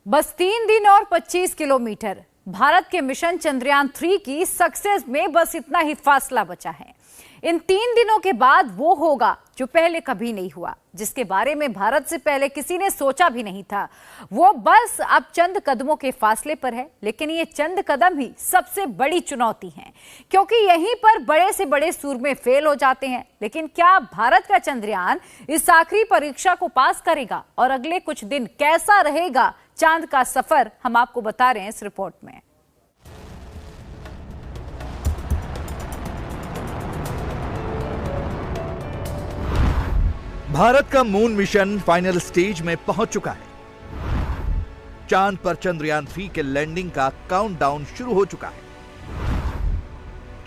बस 3 दिन और 25 किलोमीटर। भारत के मिशन चंद्रयान 3 की सक्सेस में बस इतना ही फासला बचा है। इन 3 दिनों के बाद वो होगा जो पहले कभी नहीं हुआ, जिसके बारे में भारत से पहले किसी ने सोचा भी नहीं था। वो बस अब चंद कदमों के फासले पर है, लेकिन ये चंद कदम ही सबसे बड़ी चुनौती हैं, क्योंकि यहीं पर बड़े से बड़े सूरमे फेल हो जाते हैं। लेकिन क्या भारत का चंद्रयान इस आखिरी परीक्षा को पास करेगा और अगले कुछ दिन कैसा रहेगा चांद का सफर, हम आपको बता रहे हैं इस रिपोर्ट में। भारत का मून मिशन फाइनल स्टेज में पहुंच चुका है। चांद पर चंद्रयान 3 के लैंडिंग का काउंटडाउन शुरू हो चुका है।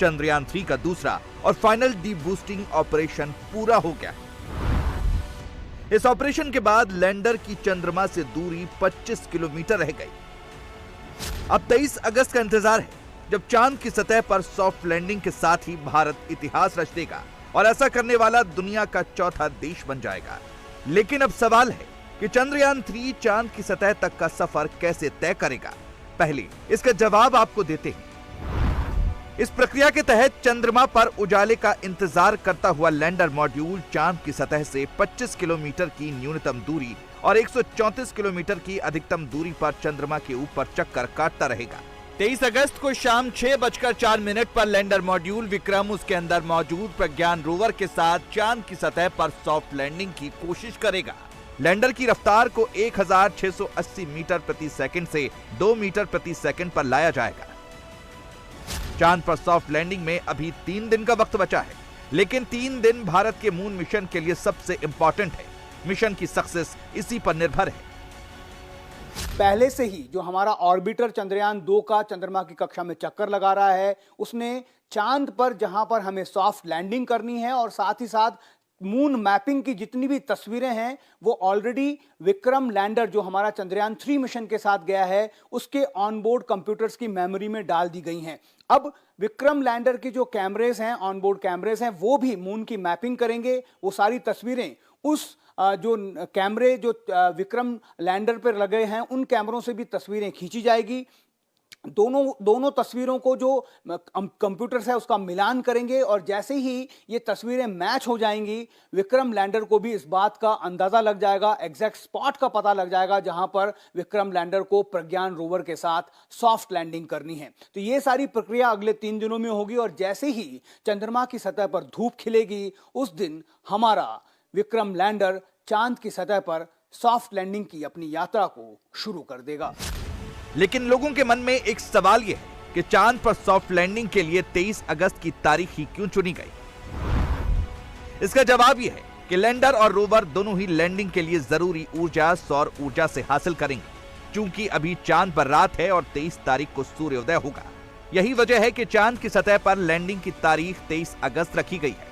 चंद्रयान 3 का दूसरा और फाइनल डीबूस्टिंग ऑपरेशन पूरा हो गया है। इस ऑपरेशन के बाद लैंडर की चंद्रमा से दूरी 25 किलोमीटर रह गई। अब 23 अगस्त का इंतजार है, जब चांद की सतह पर सॉफ्ट लैंडिंग के साथ ही भारत इतिहास रच देगा और ऐसा करने वाला दुनिया का चौथा देश बन जाएगा। लेकिन अब सवाल है कि चंद्रयान 3 चांद की सतह तक का सफर कैसे तय करेगा। पहले इसका जवाब आपको देते हैं। इस प्रक्रिया के तहत चंद्रमा पर उजाले का इंतजार करता हुआ लैंडर मॉड्यूल चांद की सतह से 25 किलोमीटर की न्यूनतम दूरी और 134 किलोमीटर की अधिकतम दूरी पर चंद्रमा के ऊपर चक्कर काटता रहेगा। 23 अगस्त को शाम 6:04 पर लैंडर मॉड्यूल विक्रम उसके अंदर मौजूद प्रज्ञान रोवर के साथ चांद की सतह पर सॉफ्ट लैंडिंग की कोशिश करेगा। लैंडर की रफ्तार को 1680 मीटर प्रति सेकंड से 2 मीटर प्रति सेकंड पर लाया जाएगा। चांद पर सॉफ्ट लैंडिंग में अभी 3 दिन का वक्त बचा है, लेकिन 3 दिन भारत के मून मिशन के लिए सबसे इंपॉर्टेंट है। मिशन की सक्सेस इसी पर निर्भर है। पहले से ही जो हमारा ऑर्बिटर चंद्रयान 2 का चंद्रमा की कक्षा में चक्कर लगा रहा है, उसने चांद पर जहां पर हमें सॉफ्ट लैंडिंग करनी है और साथ ही साथ मून मैपिंग की जितनी भी तस्वीरें हैं वो ऑलरेडी विक्रम लैंडर जो हमारा चंद्रयान 3 मिशन के साथ गया है उसके ऑनबोर्ड कंप्यूटर्स की मेमोरी में डाल दी गई हैं। अब विक्रम लैंडर के जो कैमरेज हैं, ऑनबोर्ड कैमरेज हैं, वो भी मून की मैपिंग करेंगे। वो सारी तस्वीरें उस जो कैमरे जो विक्रम लैंडर पर लगे हैं उन कैमरों से भी तस्वीरें खींची जाएगी। दोनों तस्वीरों को जो कंप्यूटर है उसका मिलान करेंगे और जैसे ही ये तस्वीरें मैच हो जाएंगी, विक्रम लैंडर को भी इस बात का अंदाजा लग जाएगा, एग्जैक्ट स्पॉट का पता लग जाएगा जहां पर विक्रम लैंडर को प्रज्ञान रोवर के साथ सॉफ्ट लैंडिंग करनी है। तो ये सारी प्रक्रिया अगले 3 दिनों में होगी और जैसे ही चंद्रमा की सतह पर धूप खिलेगी, उस दिन हमारा विक्रम लैंडर चांद की सतह पर सॉफ्ट लैंडिंग की अपनी यात्रा को शुरू कर देगा। लेकिन लोगों के मन में एक सवाल यह है कि चांद पर सॉफ्ट लैंडिंग के लिए 23 अगस्त की तारीख ही क्यों चुनी गई। इसका जवाब यह है कि लैंडर और रोवर दोनों ही लैंडिंग के लिए जरूरी ऊर्जा सौर ऊर्जा से हासिल करेंगे। चूंकि अभी चांद पर रात है और 23 तारीख को सूर्योदय होगा, यही वजह है कि चांद की सतह पर लैंडिंग की तारीख 23 अगस्त रखी गई है।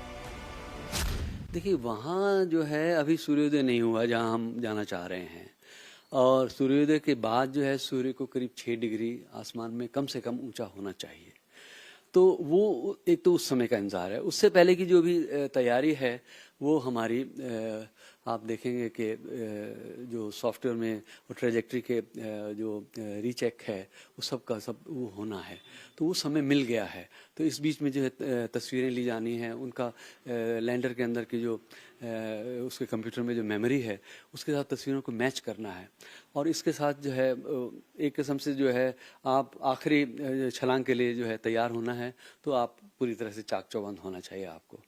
देखिए, वहाँ जो है अभी सूर्योदय नहीं हुआ जहाँ हम जाना चाह रहे हैं, और सूर्योदय के बाद जो है सूर्य को करीब 6 डिग्री आसमान में कम से कम ऊंचा होना चाहिए। तो वो एक तो उस समय का इंतजार है। उससे पहले की जो भी तैयारी है वो हमारी आप देखेंगे कि जो सॉफ्टवेयर में वो ट्रेजेक्ट्री के जो रीचेक है वो सब का सब वो होना है, तो वो समय मिल गया है। तो इस बीच में जो है तस्वीरें ली जानी है, उनका लैंडर के अंदर की जो उसके कंप्यूटर में जो मेमोरी है उसके साथ तस्वीरों को मैच करना है। और इसके साथ जो है एक किस्म से जो है आप आखिरी छलांग के लिए जो है तैयार होना है, तो आप पूरी तरह से चाक चौबंद होना चाहिए आपको।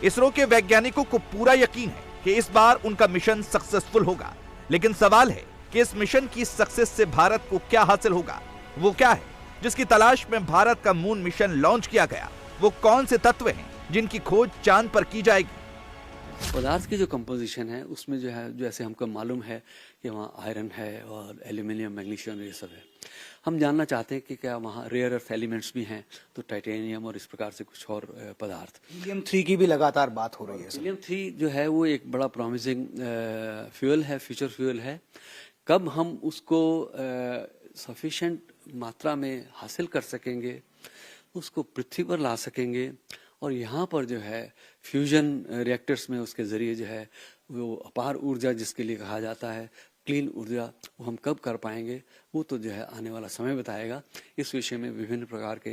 इसरो के वैज्ञानिकों को पूरा यकीन है कि इस बार उनका मिशन सक्सेसफुल होगा। लेकिन सवाल है कि इस मिशन की सक्सेस से भारत को क्या हासिल होगा। वो क्या है जिसकी तलाश में भारत का मून मिशन लॉन्च किया गया। वो कौन से तत्व हैं जिनकी खोज चांद पर की जाएगी। पदार्थ की जो कंपोजिशन है उसमें जो है, जैसे हमको मालूम है कि वहाँ आयरन है और एल्यूमिनियम, मैग्नीशियम, ये सब है। हम जानना चाहते हैं कि क्या वहाँ रेयर अर्थ एलिमेंट्स भी हैं, तो टाइटेनियम और इस प्रकार से कुछ और पदार्थ। हीलियम 3 की भी लगातार बात हो रही है। हीलियम 3 जो है वो एक बड़ा प्रॉमिसिंग फ्यूल है, फ्यूचर फ्यूल है। कब हम उसको सफिशिएंट मात्रा में हासिल कर सकेंगे, उसको पृथ्वी पर ला सकेंगे और यहाँ पर जो है फ्यूजन रिएक्टर्स में उसके जरिए जो है वो अपार ऊर्जा जिसके लिए कहा जाता है क्लीन ऊर्जा वो हम कब कर पाएंगे, वो तो जो है आने वाला समय बताएगा। इस विषय में विभिन्न प्रकार के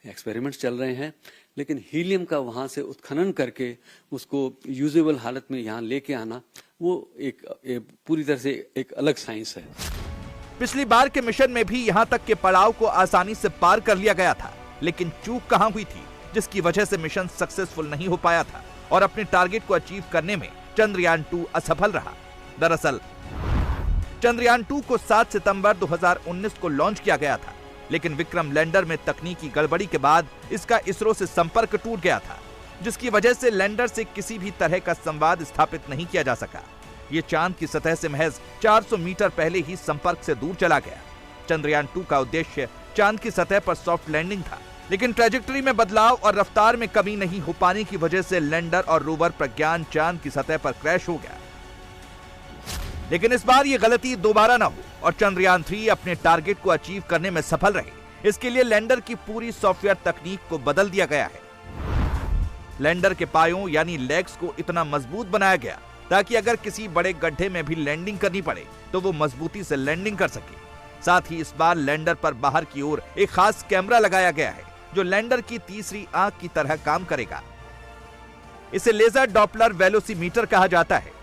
एक्सपेरिमेंट्स चल रहे हैं, लेकिन हीलियम का वहाँ से उत्खनन करके उसको यूजेबल हालत में यहाँ लेके आना, वो एक पूरी तरह से एक अलग साइंस है। पिछली बार के मिशन में भी यहां तक के पड़ाव को आसानी से पार कर लिया गया था, लेकिन चूक कहां हुई थी जिसकी वजह से मिशन सक्सेसफुल नहीं हो पाया था और अपने टारगेट को अचीव करने में चंद्रयान 2 असफल रहा। दरअसल चंद्रयान 2 को 7 सितंबर 2019 को लॉन्च किया गया था, लेकिन विक्रम लैंडर में तकनीकी गड़बड़ी के बाद इसका इसरो से संपर्क टूट गया था, जिसकी वजह से लैंडर से किसी भी तरह का संवाद स्थापित नहीं किया जा सका। ये चांद की सतह से महज 400 मीटर पहले ही संपर्क से दूर चला गया। चंद्रयान 2 का उद्देश्य चांद की सतह पर सॉफ्ट लैंडिंग था, लेकिन ट्रैजेक्टरी में बदलाव और रफ्तार में कमी नहीं हो पाने की वजह से लैंडर और रोवर प्रज्ञान चांद की सतह पर क्रैश हो गया। लेकिन इस बार ये गलती दोबारा न हो और चंद्रयान 3 अपने टारगेट को अचीव करने में सफल रहे। इसके लिए लैंडर की पूरी सॉफ्टवेयर तकनीक को बदल दिया गया है। लैंडर के पायों यानी लेग्स को इतना मजबूत बनाया गया ताकि अगर किसी बड़े गड्ढे में भी लैंडिंग करनी पड़े तो वो मजबूती से लैंडिंग कर सके। साथ ही इस बार लैंडर पर बाहर की ओर एक खास कैमरा लगाया गया है जो लैंडर की तीसरी आंख की तरह काम करेगा। इसे लेजर डॉपलर वेलोसीमीटर कहा जाता है।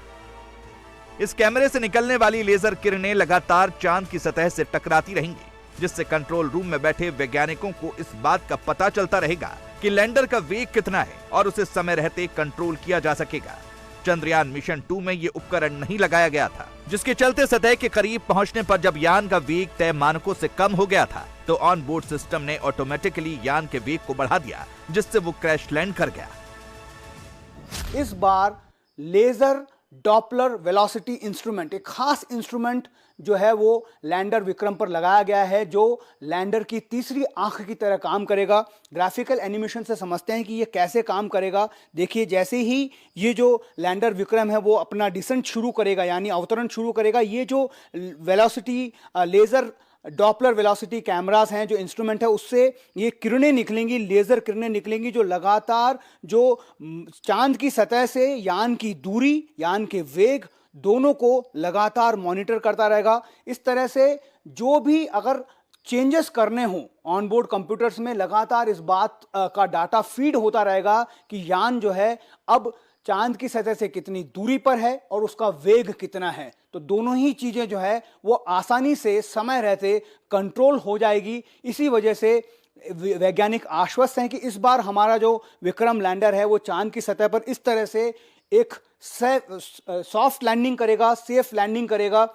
इस कैमरे से निकलने वाली लेजर किरणें लगातार चांद की सतह से टकराती रहेंगी, जिससे कंट्रोल रूम में बैठे वैज्ञानिकों को इस बात का पता चलता रहेगा कि लैंडर का वेग कितना है और उसे समय रहते कंट्रोल किया जा सकेगा। चंद्रयान मिशन 2 में ये उपकरण नहीं लगाया गया था, जिसके चलते सतह के करीब पहुंचने पर जब यान का वेग तय मानकों से कम हो गया था तो ऑन बोर्ड सिस्टम ने ऑटोमेटिकली यान के वेग को बढ़ा दिया, जिससे वो क्रैश लैंड कर गया। इस बार लेजर डॉपलर वेलोसिटी इंस्ट्रूमेंट, एक खास इंस्ट्रूमेंट जो है वो लैंडर विक्रम पर लगाया गया है, जो लैंडर की तीसरी आंख की तरह काम करेगा। ग्राफिकल एनिमेशन से समझते हैं कि ये कैसे काम करेगा। देखिए, जैसे ही ये जो लैंडर विक्रम है वो अपना डिसेंट शुरू करेगा, यानी अवतरण शुरू करेगा, ये जो velocity laser Doppler velocity cameras हैं, जो इंस्ट्रूमेंट है, उससे ये किरणें निकलेंगी, लेजर किरणें निकलेंगी, जो लगातार जो चांद की सतह से यान की दूरी, यान के वेग दोनों को लगातार मॉनिटर करता रहेगा। इस तरह से जो भी अगर चेंजेस करने हो ऑनबोर्ड कंप्यूटर्स में, लगातार इस बात का डाटा फीड होता रहेगा कि यान जो है अब चांद की सतह से कितनी दूरी पर है और उसका वेग कितना है। तो दोनों ही चीजें जो है वो आसानी से समय रहते कंट्रोल हो जाएगी। इसी वजह से वैज्ञानिक आश्वस्त हैं कि इस बार हमारा जो विक्रम लैंडर है वो चांद की सतह पर इस तरह से एक सॉफ्ट लैंडिंग करेगा, सेफ लैंडिंग करेगा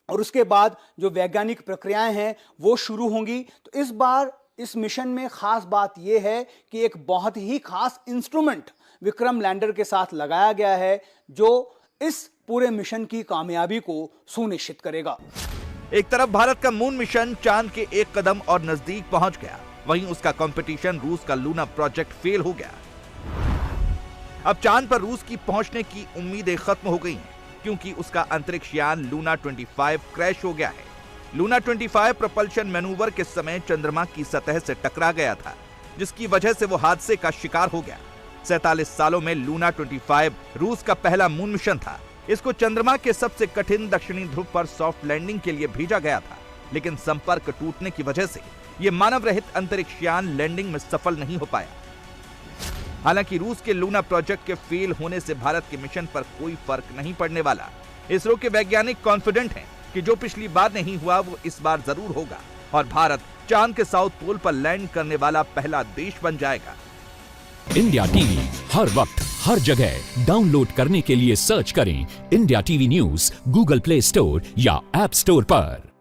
और उसके बाद जो वैज्ञानिक प्रक्रियाएं हैं वो शुरू होंगी। तो इस बार इस मिशन में खास बात यह है कि एक बहुत ही खास इंस्ट्रूमेंट विक्रम लैंडर के साथ लगाया गया है जो इस पूरे मिशन की कामयाबी को सुनिश्चित करेगा। एक तरफ भारत का मून मिशन चांद के एक कदम और नजदीक पहुंच गया, वहीं उसका कंपटीशन रूस का लूना प्रोजेक्ट फेल हो गया। अब चांद पर रूस की पहुंचने की उम्मीदें खत्म हो गई हैं, क्योंकि उसका अंतरिक्ष यान लूना 25 क्रैश हो गया है। लूना 25 प्रोपल्शन मैनूवर के समय चंद्रमा की सतह से टकरा गया था, जिसकी वजह से वो हादसे का शिकार हो गया। 47 सालों में लूना 25 रूस का पहला मून मिशन था। इसको चंद्रमा के सबसे कठिन दक्षिणी ध्रुव पर सॉफ्ट लैंडिंग के लिए भेजा गया था, लेकिन संपर्क टूटने की वजह से यह मानव रहित अंतरिक्ष यान लैंडिंग में सफल नहीं हो पाया। हालांकि रूस के लूना प्रोजेक्ट के फेल होने से भारत के मिशन पर कोई फर्क नहीं पड़ने वाला। इसरो के वैज्ञानिक कॉन्फिडेंट हैं कि जो पिछली बार नहीं हुआ वो इस बार जरूर होगा और भारत चांद के साउथ पोल पर लैंड करने वाला पहला देश बन जाएगा। इंडिया टीवी हर वक्त हर जगह डाउनलोड करने के लिए सर्च करें India TV news Google play store या ऐप स्टोर पर।